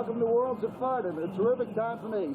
welcome to Worlds of Fun, and a terrific time for me.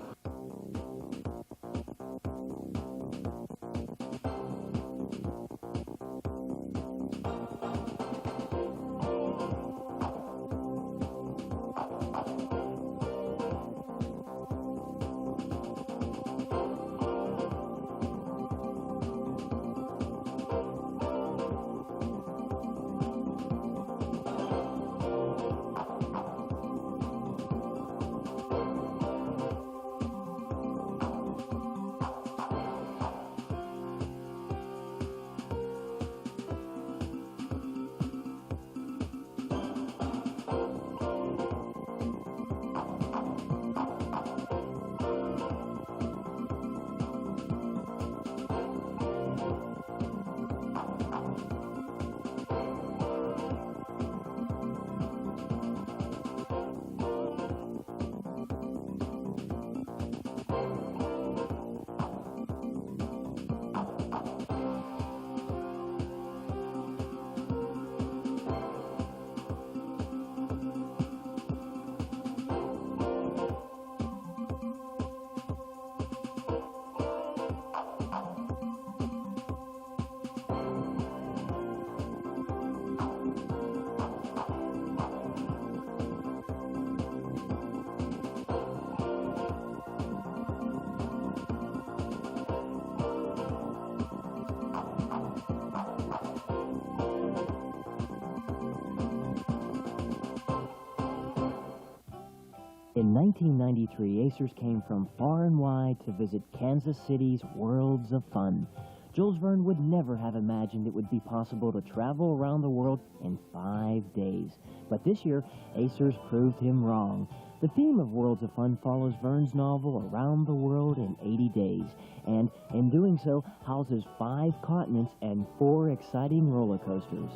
In 1993, Acers came from far and wide to visit Kansas City's Worlds of Fun. Jules Verne would never have imagined it would be possible to travel around the world in 5 days. But this year, Acers proved him wrong. The theme of Worlds of Fun follows Verne's novel Around the World in 80 Days, and in doing so, houses 5 continents and 4 exciting roller coasters.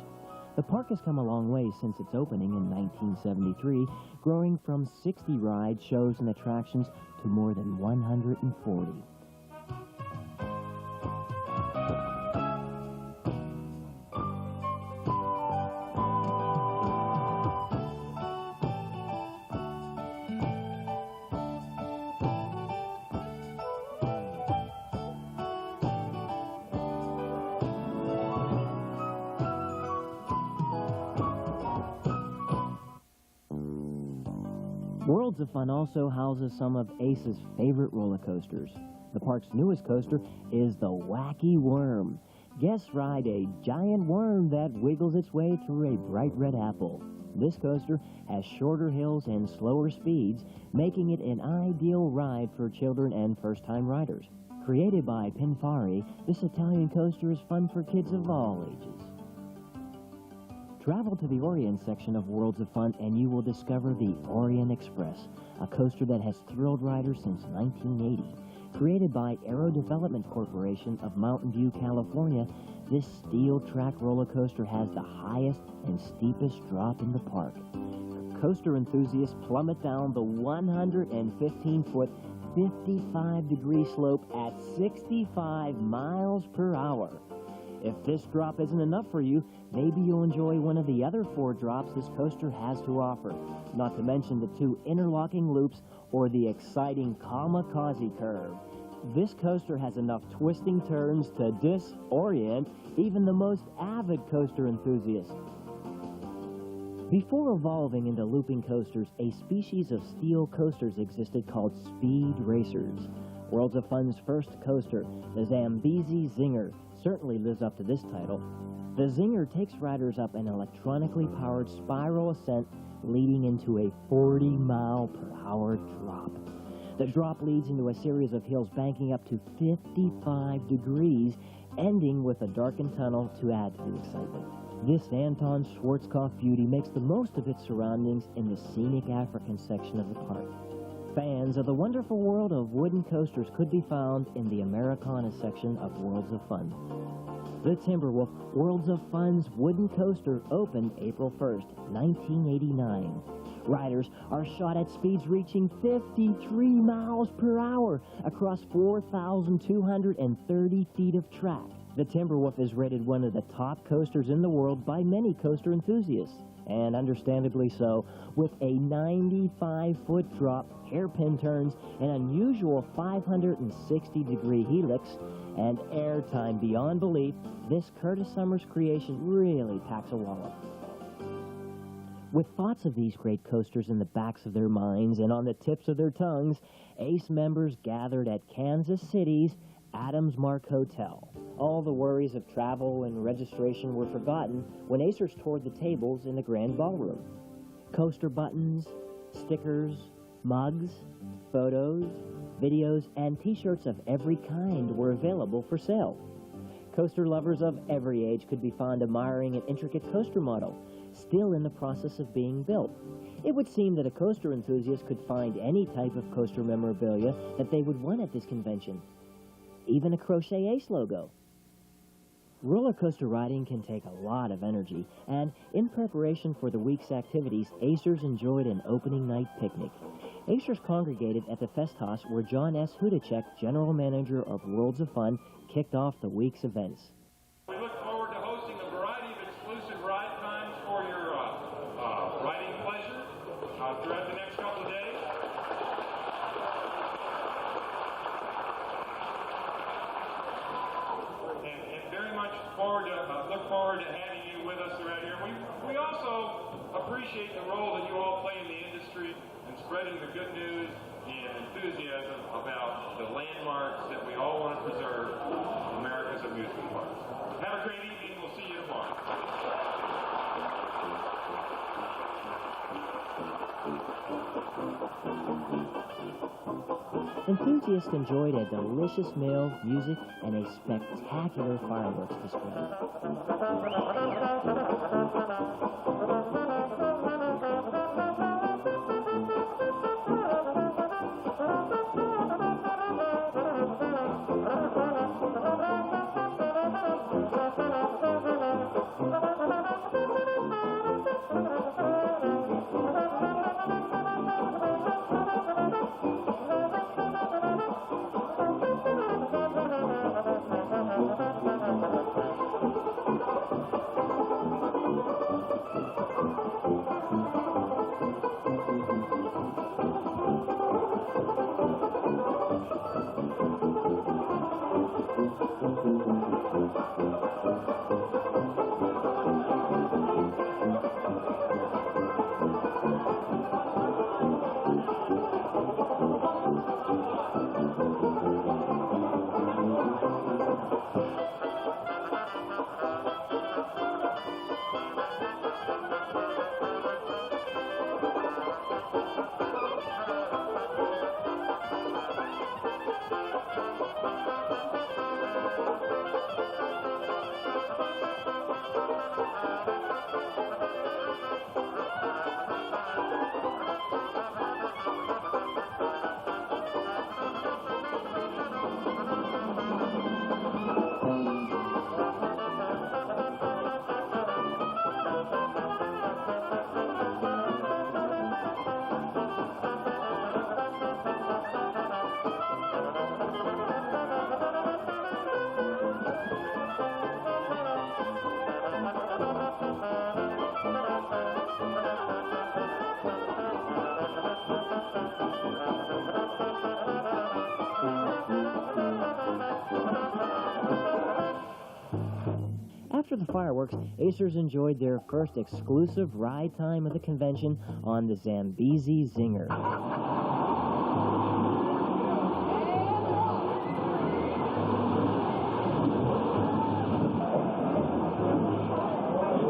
The park has come a long way since its opening in 1973, growing from 60 rides, shows, and attractions to more than 140. Worlds of Fun also houses some of Ace's favorite roller coasters. The park's newest coaster is the Wacky Worm. Guests ride a giant worm that wiggles its way through a bright red apple. This coaster has shorter hills and slower speeds, making it an ideal ride for children and first-time riders. Created by Pinfari, this Italian coaster is fun for kids of all ages. Travel to the Orient section of Worlds of Fun and you will discover the Orient Express, a coaster that has thrilled riders since 1980. Created by Aero Development Corporation of Mountain View, California, this steel track roller coaster has the highest and steepest drop in the park. Coaster enthusiasts plummet down the 115-foot, 55-degree slope at 65 miles per hour. If this drop isn't enough for you, maybe you'll enjoy one of the other 4 drops this coaster has to offer, not to mention the 2 interlocking loops or the exciting kamikaze curve. This coaster has enough twisting turns to disorient even the most avid coaster enthusiast. Before evolving into looping coasters, a species of steel coasters existed called speed racers. Worlds of Fun's first coaster, the Zambezi Zinger, certainly lives up to this title. The Zinger takes riders up an electronically powered spiral ascent leading into a 40-mile-per-hour drop. The drop leads into a series of hills banking up to 55 degrees, ending with a darkened tunnel to add to the excitement. This Anton Schwarzkopf beauty makes the most of its surroundings in the scenic African section of the park. Fans of the wonderful world of wooden coasters could be found in the Americana section of Worlds of Fun. The Timberwolf Worlds of Fun's wooden coaster opened April 1st, 1989. Riders are shot at speeds reaching 53 miles per hour across 4,230 feet of track. The Timberwolf is rated one of the top coasters in the world by many coaster enthusiasts, and understandably so, with a 95-foot drop, hairpin turns, an unusual 560-degree helix, and airtime beyond belief. This Curtis Summers creation really packs a wallop. With thoughts of these great coasters in the backs of their minds and on the tips of their tongues, ACE members gathered at Kansas City's Adams Mark Hotel. All the worries of travel and registration were forgotten when Acers toured the tables in the grand ballroom. Coaster buttons, stickers, mugs, photos, videos, and T-shirts of every kind were available for sale. Coaster lovers of every age could be found admiring an intricate coaster model, still in the process of being built. It would seem that a coaster enthusiast could find any type of coaster memorabilia that they would want at this convention, even a crochet Ace logo. Roller coaster riding can take a lot of energy, and in preparation for the week's activities, Acers enjoyed an opening night picnic. Acers congregated at the Festhaus where John S. Hudacek, General Manager of Worlds of Fun, kicked off the week's events. We look forward to hosting a variety of exclusive ride times for your riding pleasure throughout the next couple of days. And very much look forward to having you with us throughout here. We also appreciate the role that you all play in the industry and spreading the good news and enthusiasm about the landmarks that we all want to preserve, America's amusement parks. Have a great evening. We'll see you tomorrow. Enthusiasts enjoyed a delicious meal, music, and a spectacular fireworks display. After the fireworks, Acers enjoyed their first exclusive ride time of the convention on the Zambezi Zinger.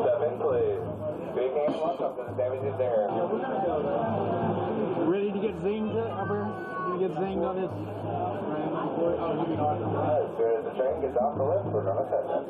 Step in, please. Speaking, welcome to the Zambezi Zinger. Ready to get zinged up here? Ready to get zinged on this? As soon as the train gets off the lift, we're going to set that.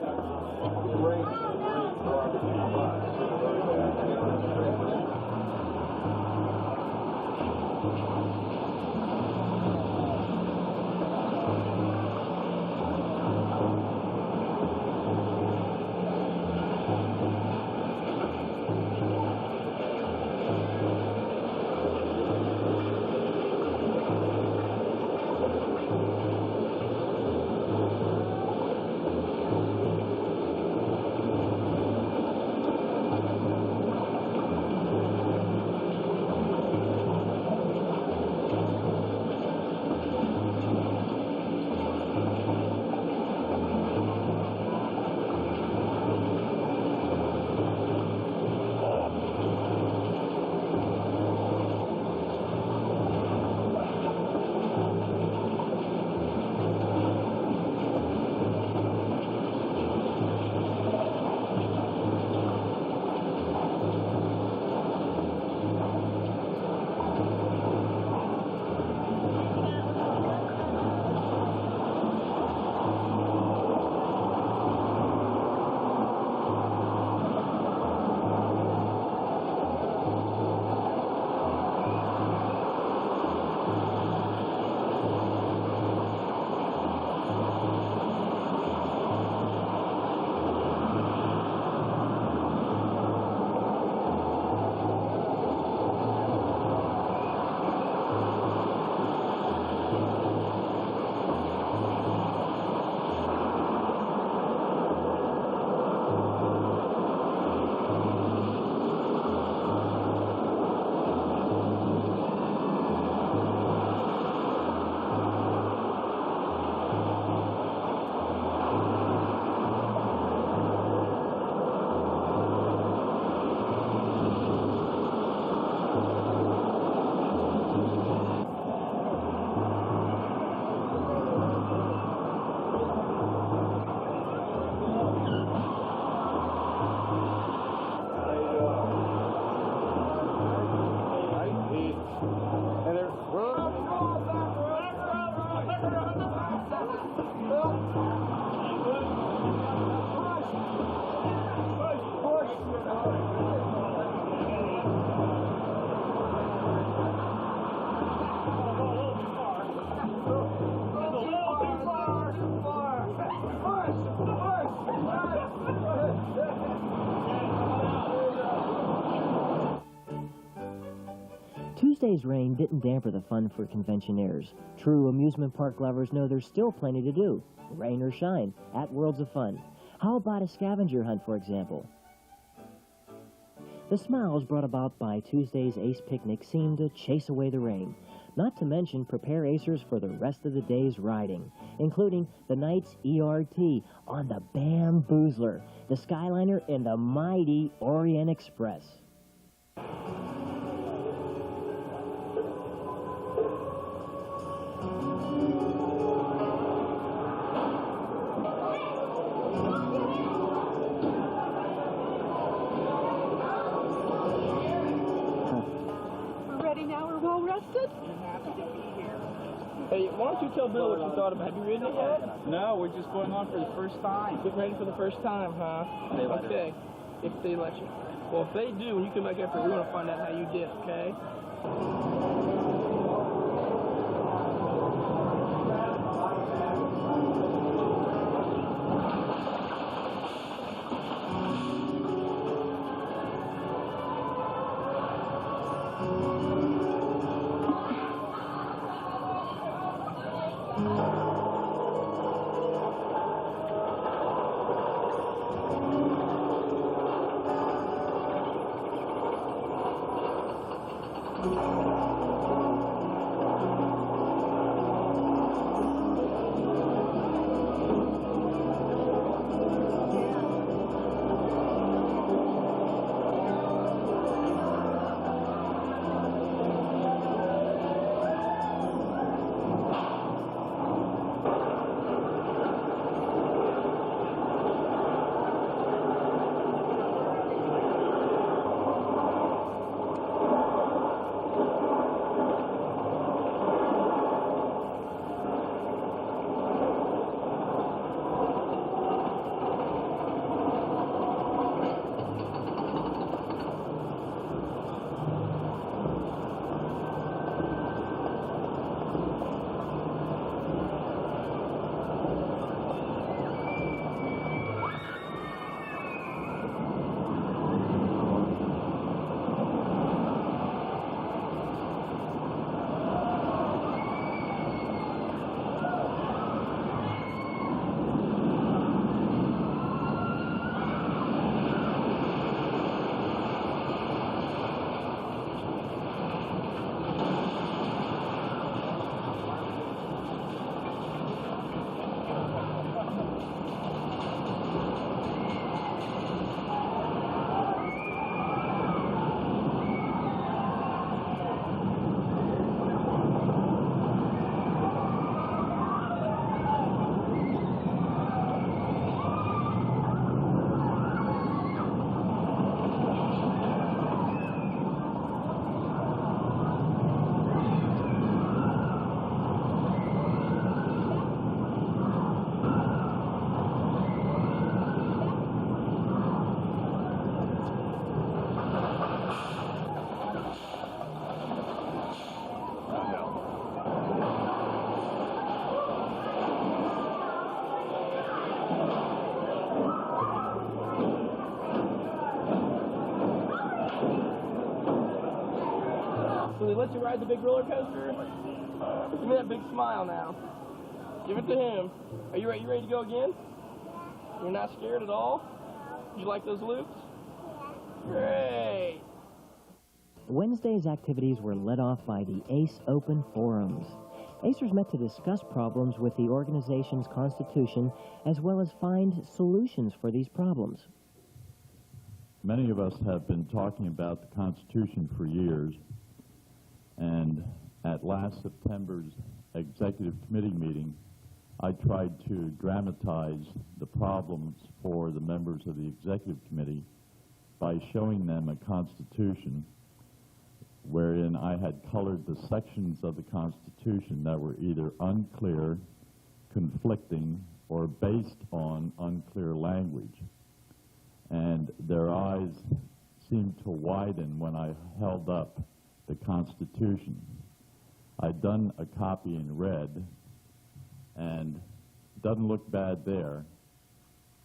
Tuesday's rain didn't damper the fun for conventionaires. True amusement park lovers know there's still plenty to do, rain or shine, at Worlds of Fun. How about a scavenger hunt, for example? The smiles brought about by Tuesday's Ace Picnic seemed to chase away the rain. Not to mention prepare acers for the rest of the day's riding, including the night's ERT on the Bamboozler, the Skyliner, and the mighty Orient Express. Hey, why don't you tell Bill what you thought about it? Have you ridden it yet? No, we're just going on for the first time. Getting ready for the first time, huh? They let okay. If they let you. Well, if they do, when you come back after, we want to find out how you did, okay? let you ride the big roller coaster? Give me that big smile now. Give it to him. Are you ready? You ready to go again? You're not scared at all? Did you like those loops? Great. Wednesday's activities were led off by the ACE Open Forums. ACERS met to discuss problems with the organization's constitution, as well as find solutions for these problems. Many of us have been talking about the Constitution for years, and at last September's Executive Committee meeting, I tried to dramatize the problems for the members of the Executive Committee by showing them a Constitution wherein I had colored the sections of the Constitution that were either unclear, conflicting, or based on unclear language. And their eyes seemed to widen when I held up the Constitution. I'd done a copy in red, and it doesn't look bad there,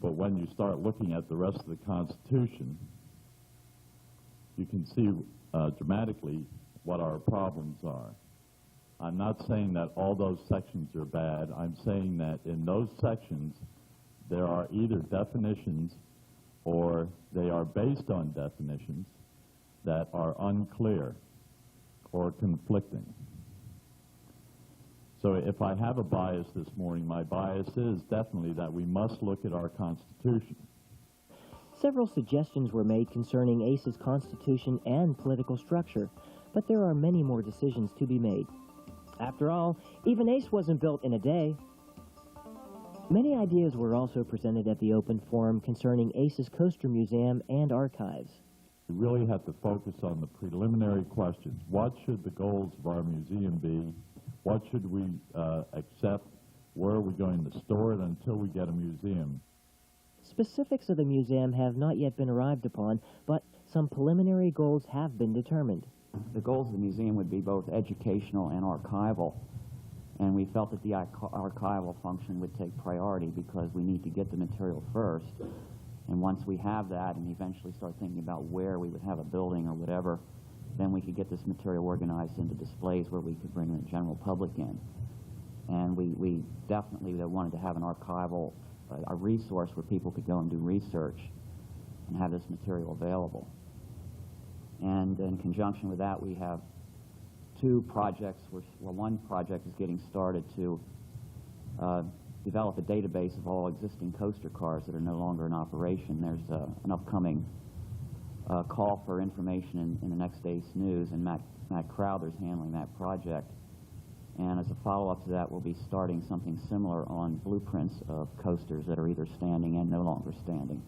but when you start looking at the rest of the Constitution, you can see dramatically what our problems are. I'm not saying that all those sections are bad. I'm saying that in those sections, there are either definitions or they are based on definitions that are unclear or conflicting. So if I have a bias this morning, my bias is definitely that we must look at our Constitution. Several suggestions were made concerning ACE's constitution and political structure, but there are many more decisions to be made. After all, even ACE wasn't built in a day. Many ideas were also presented at the open forum concerning ACE's Coaster Museum and archives. We really have to focus on the preliminary questions. What should the goals of our museum be? What should we accept? Where are we going to store it until we get a museum? Specifics of the museum have not yet been arrived upon, but some preliminary goals have been determined. The goals of the museum would be both educational and archival, and we felt that the archival function would take priority because we need to get the material first, and once we have that and eventually start thinking about where we would have a building or whatever, then we could get this material organized into displays where we could bring the general public in. And we definitely wanted to have an archival, a resource where people could go and do research and have this material available. And in conjunction with that, we have two projects. Well, one project is getting started to develop a database of all existing coaster cars that are no longer in operation. There's an upcoming call for information in the next day's news, and Matt Crowther's handling that project. And as a follow-up to that, we'll be starting something similar on blueprints of coasters that are either standing and no longer standing.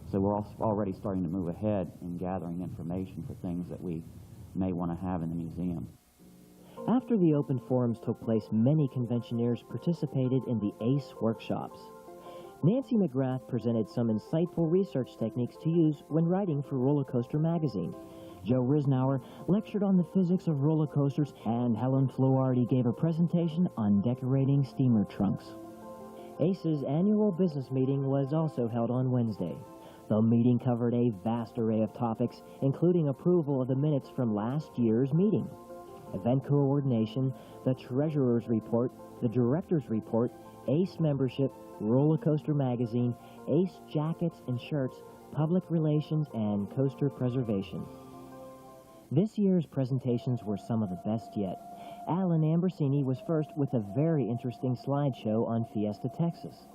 So we're already starting to move ahead in gathering information for things that we may want to have in the museum. After the open forums took place, many conventioneers participated in the ACE workshops. Nancy McGrath presented some insightful research techniques to use when writing for Roller Coaster magazine. Joe Risnauer lectured on the physics of roller coasters, and Helen Fluharty gave a presentation on decorating steamer trunks. ACE's annual business meeting was also held on Wednesday. The meeting covered a vast array of topics, including approval of the minutes from last year's meeting, event coordination, the treasurer's report, the director's report, ACE membership, Roller Coaster magazine, ACE jackets and shirts, public relations, and coaster preservation. This year's presentations were some of the best yet. Alan Ambrosini was first with a very interesting slideshow on Fiesta, Texas.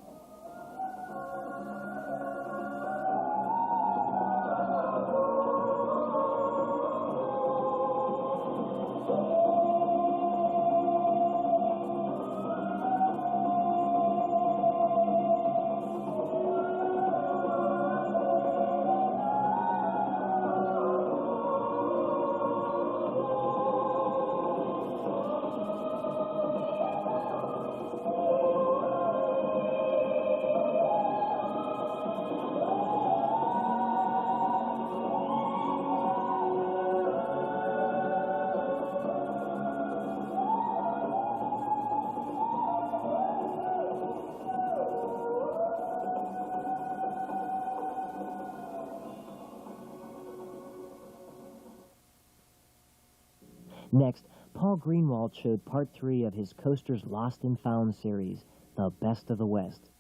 Next, Paul Greenwald showed Part 3 of his Coasters Lost and Found series, The Best of the West.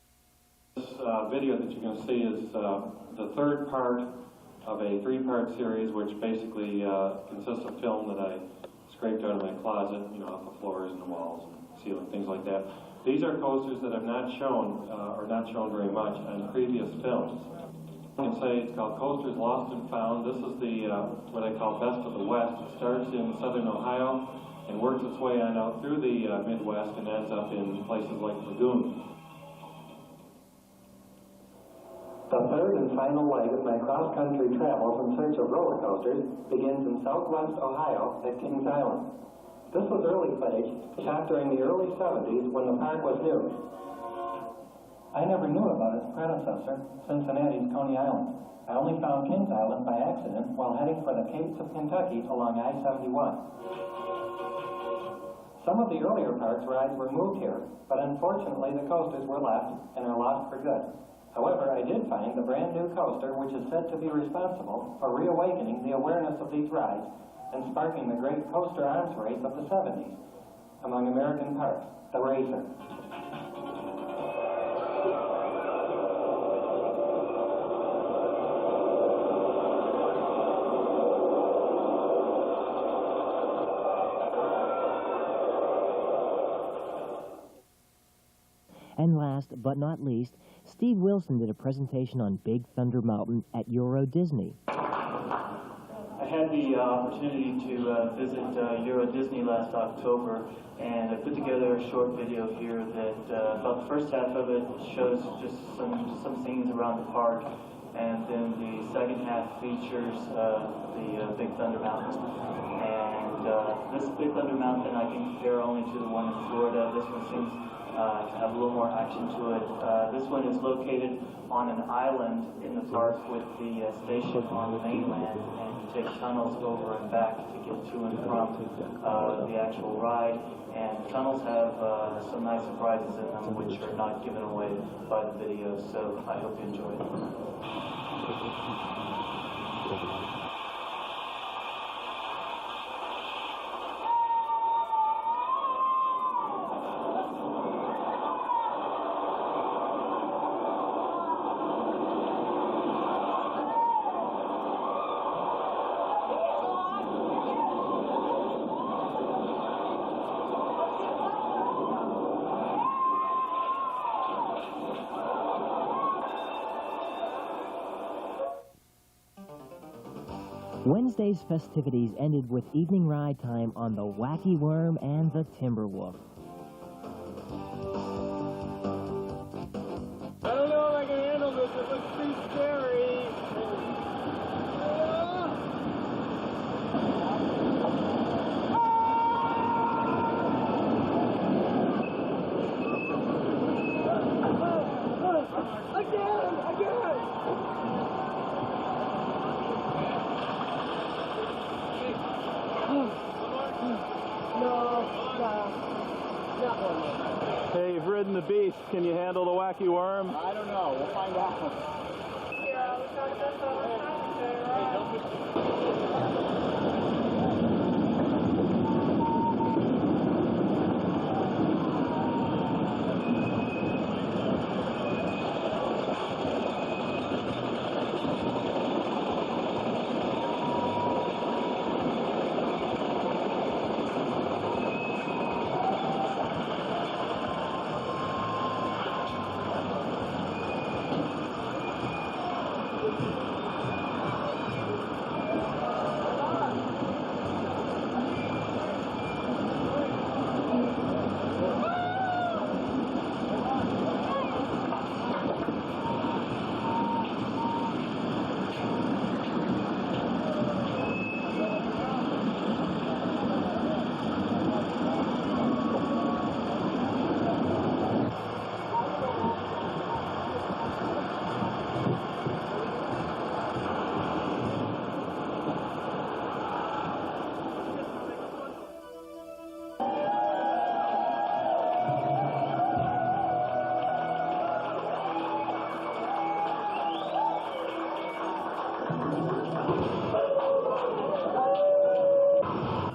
This video that you're going to see is the third part of a three-part series, which basically consists of film that I scraped out of my closet, off the floors and the walls and ceiling, things like that. These are coasters that have not shown, or not shown very much, on previous films. I can say it's called Coasters Lost and Found. This is the, what I call Best of the West. It starts in southern Ohio and works its way on out through the Midwest and ends up in places like Lagoon. The third and final leg of my cross-country travels in search of roller coasters begins in southwest Ohio at Kings Island. This was early footage shot during the early 70s when the park was new. I never knew about its predecessor, Cincinnati's Coney Island. I only found Kings Island by accident while heading for the Capes of Kentucky along I-71. Some of the earlier parks rides were moved here, but unfortunately the coasters were left and are lost for good. However, I did find the brand new coaster which is said to be responsible for reawakening the awareness of these rides and sparking the great coaster arms race of the 70s among American parks, the Racer. And last but not least, Steve Wilson did a presentation on Big Thunder Mountain at Euro Disney. I had the opportunity to visit Euro Disney last October, and I put together a short video here that about the first half of it shows just some scenes around the park, and then the second half features the Big Thunder Mountain. And this Big Thunder Mountain I can compare only to the one in Florida. This one seems to have a little more action to it. This one is located on an island in the park with the station on the mainland, and you take tunnels over and back to get to and from the actual ride. And tunnels have some nice surprises in them which are not given away by the video, so I hope you enjoy it. Wednesday's festivities ended with evening ride time on the Wacky Worm and the Timberwolf. I don't know if I can handle this. It looks too scary. Hey, you've ridden the beast. Can you handle the Wacky Worm? I don't know. We'll find out.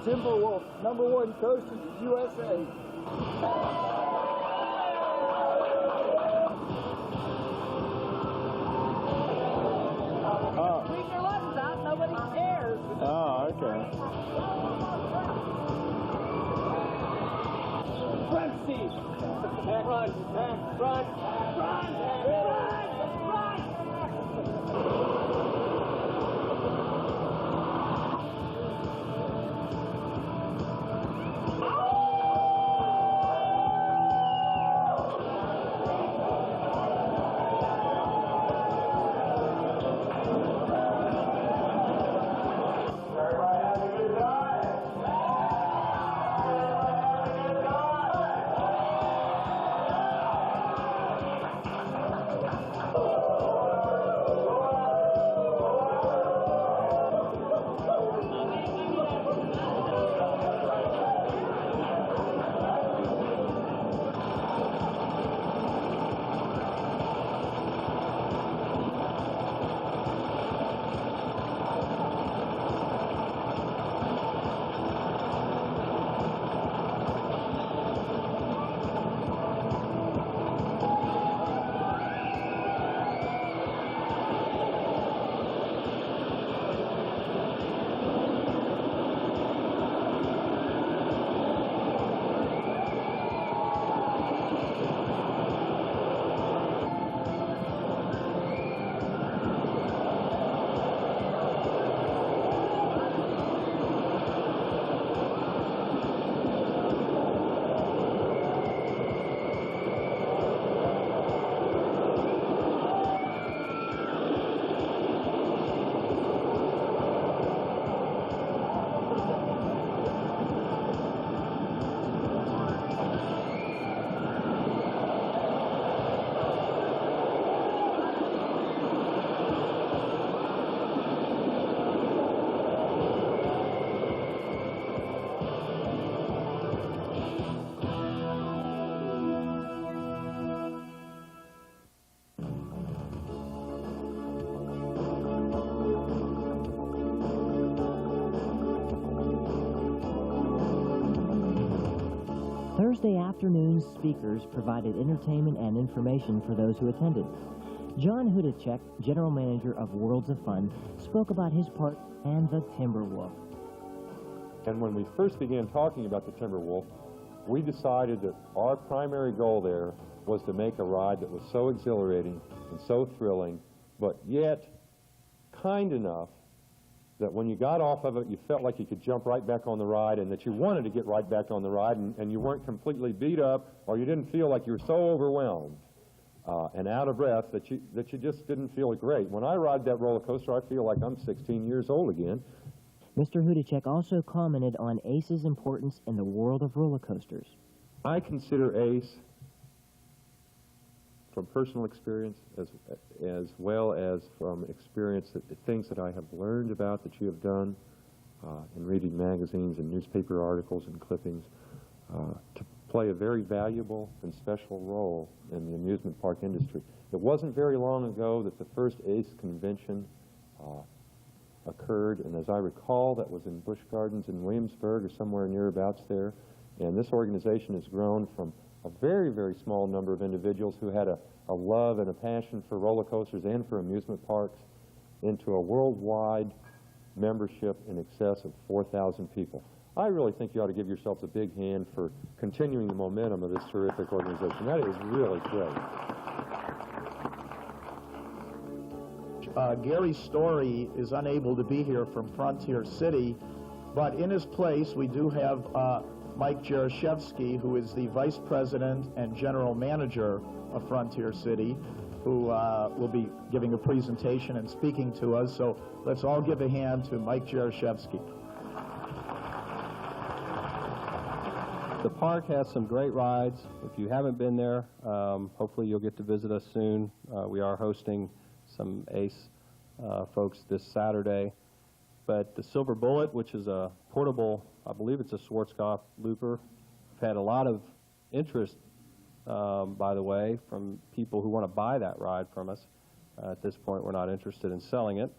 Timberwolf, #1 coasters, USA. Leave your buttons out, nobody cares. Oh, okay. Front seat. Front, front, front, Thursday afternoon's speakers provided entertainment and information for those who attended. John Hudacek, general manager of Worlds of Fun, spoke about his part and the Timberwolf. And when we first began talking about the Timberwolf, we decided that our primary goal there was to make a ride that was so exhilarating and so thrilling, but yet kind enough that when you got off of it, you felt like you could jump right back on the ride, and that you wanted to get right back on the ride, and you weren't completely beat up, or you didn't feel like you were so overwhelmed and out of breath that you just didn't feel great. When I ride that roller coaster, I feel like I'm 16 years old again. Mr. Hudacek also commented on ACE's importance in the world of roller coasters. I consider ACE, from personal experience as well as from experience, the things that I have learned about that you have done in reading magazines and newspaper articles and clippings, to play a very valuable and special role in the amusement park industry. It wasn't very long ago that the first ACE convention occurred, and as I recall, that was in Busch Gardens in Williamsburg or somewhere nearabouts there. And this organization has grown from a very, very small number of individuals who had a love and a passion for roller coasters and for amusement parks into a worldwide membership in excess of 4,000 people. I really think you ought to give yourselves a big hand for continuing the momentum of this terrific organization. That is really great. Gary Story is unable to be here from Frontier City, but in his place we do have Mike Jaroszewski, who is the Vice President and General Manager of Frontier City, who will be giving a presentation and speaking to us. So let's all give a hand to Mike Jaroszewski. The park has some great rides. If you haven't been there, hopefully you'll get to visit us soon. We are hosting some ACE folks this Saturday. But the Silver Bullet, which is a portable, I believe it's a Schwarzkopf looper, we've had a lot of interest, by the way, from people who want to buy that ride from us. At this point, we're not interested in selling it.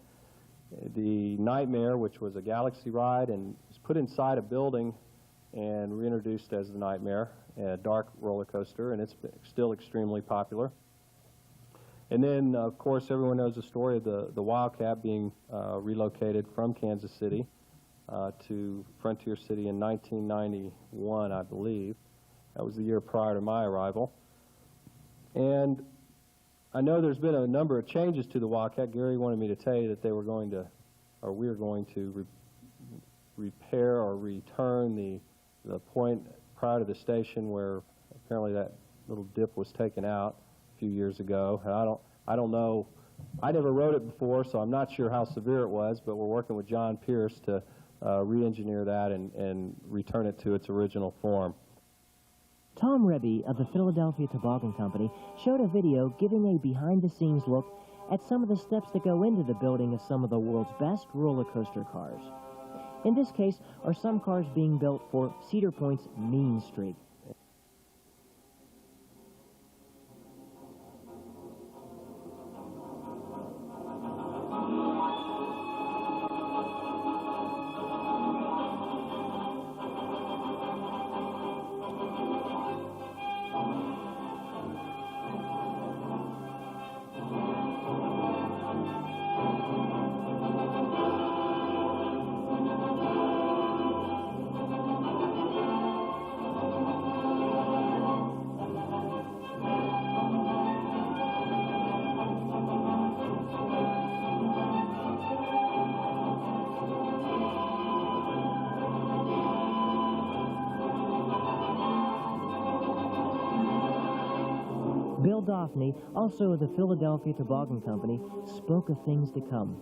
The Nightmare, which was a Galaxy ride and is put inside a building and reintroduced as the Nightmare, a dark roller coaster, and it's still extremely popular. And then, of course, everyone knows the story of the Wildcat being relocated from Kansas City to Frontier City in 1991, I believe. That was the year prior to my arrival. And I know there's been a number of changes to the Wildcat. Gary wanted me to tell you that they were going to, or we were going to repair or return the point prior to the station where apparently that little dip was taken out a few years ago. And I don't know, I never rode it before, so I'm not sure how severe it was, but we're working with John Pierce to re-engineer that and return it to its original form. Tom Rebbe of the Philadelphia Toboggan Company showed a video giving a behind-the-scenes look at some of the steps that go into the building of some of the world's best roller coaster cars. In this case, are some cars being built for Cedar Point's Mean Streak. Bill Doffney, also of the Philadelphia Toboggan Company, spoke of things to come.